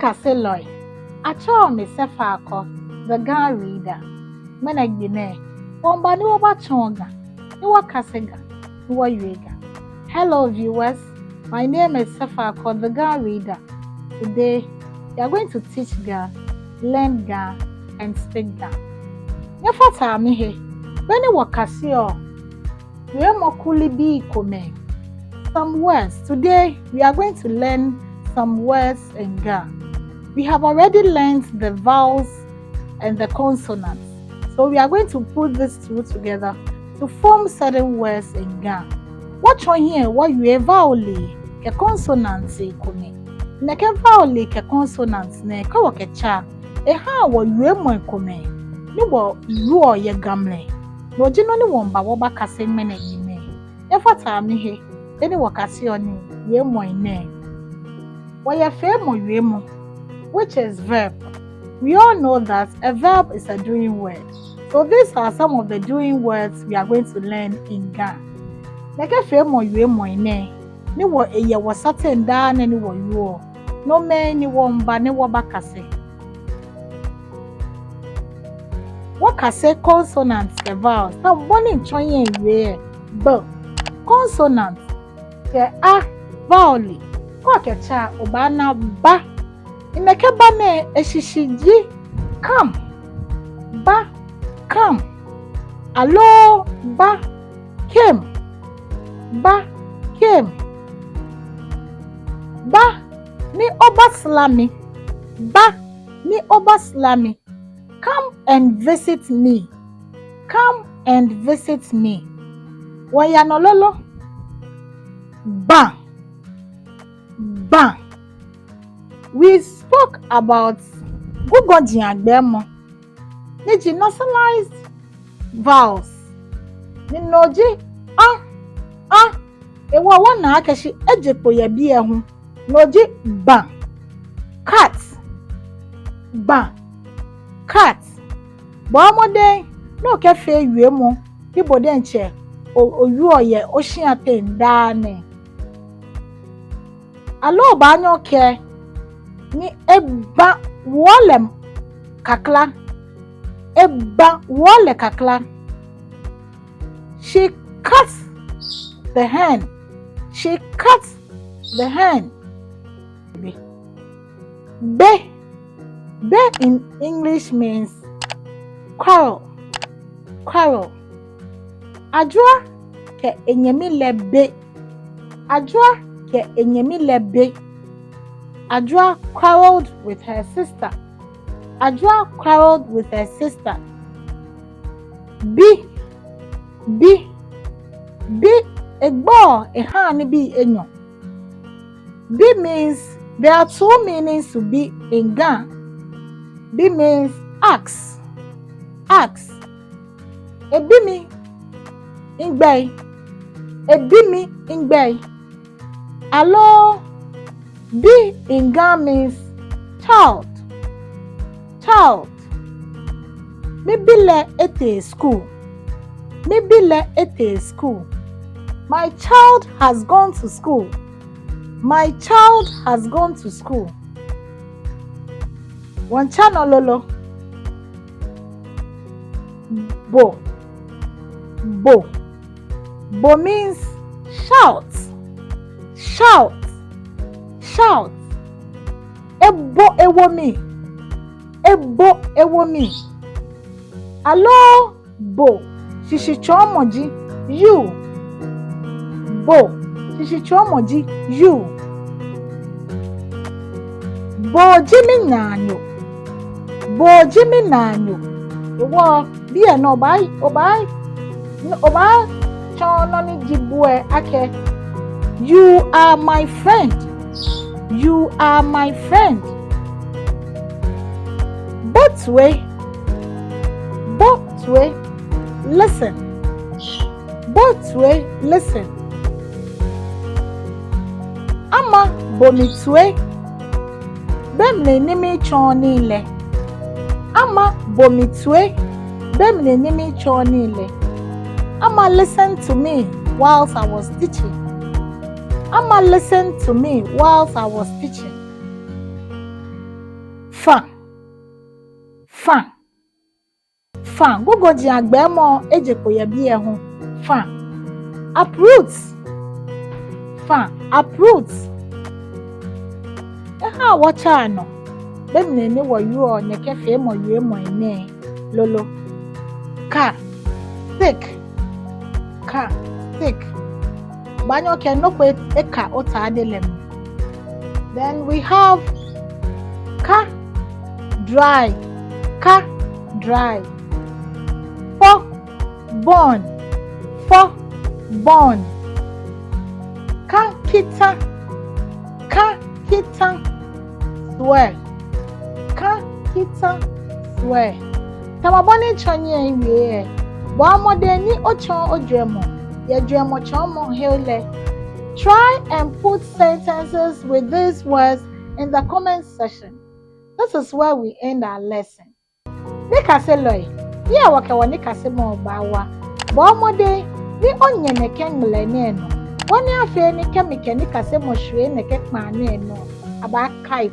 Kaseloy. I told me Sefako, the Ga reader. Menagbine. Bomba ni waba chonga. Niwa kasega. Niwa yuega. Hello viewers. My name is Sefako, the Ga reader. Today, we are going to teach Ga, learn Ga, and speak Ga. Nyafata amihe. When you wakasio, we are mokuli bi kome. Some words. Today, we are going to learn some words in Ga. We have already learned the vowels and the consonants. So we are going to put these two together to form certain words in Ga. Watch on here what you have vowel ke consonants kome. Ne ke vowel ke consonants ne ka wo ke cha. E ha wo yue mo kome. Ni wo ruo ye gamle. No jino ni wo mba wo ba kase mene yime. E fata mi he. Eni wo kase oni yue mo ine. Wo ye fe mo yue mo, which is verb. We all know that a verb is a doing word. So these are some of the doing words we are going to learn in Ga. Neke fe mo yue mo ine. Ni wo eye wo certain da na ni wo yuo. No me ni wo mba ni wo bakase. Wo kase consonants ke vowels. Na boni nchonye yue b. Consonants ke a vowel. Kwa ke cha oba na ba. Imeke ba ne eshishiji come. Ba come. Alo ba came. Ba came. Ba ni oba slami. Ba ni oba slami. Come and visit me. Come and visit me. Wayanololo. Ba. Ba. We spoke about Gugojiagbemo. Niji nationalized vowels. Ninoji ewa wana akeshi ejepo ya bi ehun. Noji ba. Cat. Ba. Cat. Bo amode no ke fe yue mo. Ibo de nche oyu oye oshiate ndane. Alo ba anyoke ni eba wolem kakla. Eba wole kakla. She cuts the hen. She cuts the hen. Be. Be in English means quarrel. Quarrel. Ajua ke enyemi lebe. Ajua ke enyemi lebe. Ajua quarreled with her sister. Ajua quarreled with her sister. Be. Egbo ehani bi enyo. Be means there are two meanings to be in Ga. Be means ask. Ask. Ebimi ingbe. Ebimi ingbe. Alo. Be in Ga means child. Child. Mibile ete school. Mibile ete school. My child has gone to school. My child has gone to school. One channel lolo. Bo. Bo. Bo means shout. Shout. Shout. Ebo ewomi. Ebo ewomi. Alo bo. Shishichomoji. You. Bo. Shishichomoji. You. Bo jimi nanyo. Bo jimi nanyo. Ewo biye no obai. Obai chono ni jibue ake. You are my friend. You are my friend. Both way. Both way. Listen. Both way. Listen. Ama bomitwe. Bemle nimi chonile. Ama bomitwe. Bemle nimi chonile. Ama listen to me whilst I was teaching. Ama listen to me whilst I was teaching. Fa. Google ji agbemo ejeko ya bi eho. Fa. Uproot. Eha wacha no. Bemne ne wo yo ne ke Feemɔwiemɔ ene. Lolo. Ka. Thick. Banyo ke no kwe eka ota adelem. Then we have ka. Dry. For born. Ka kita. Swear. Tamabone chonye iwe. Bo amode ni ochon odwemo. Ye dwemo chomo hele. Try and put sentences with these words in the comment section. This is where we end our lesson. Nikase loy. Ye wake wa nikase mo bawa. Bo amode ni onye ne kengle ne no. Wani afe ni kemike nikase mo hwe ne kekma ne no. Aba kai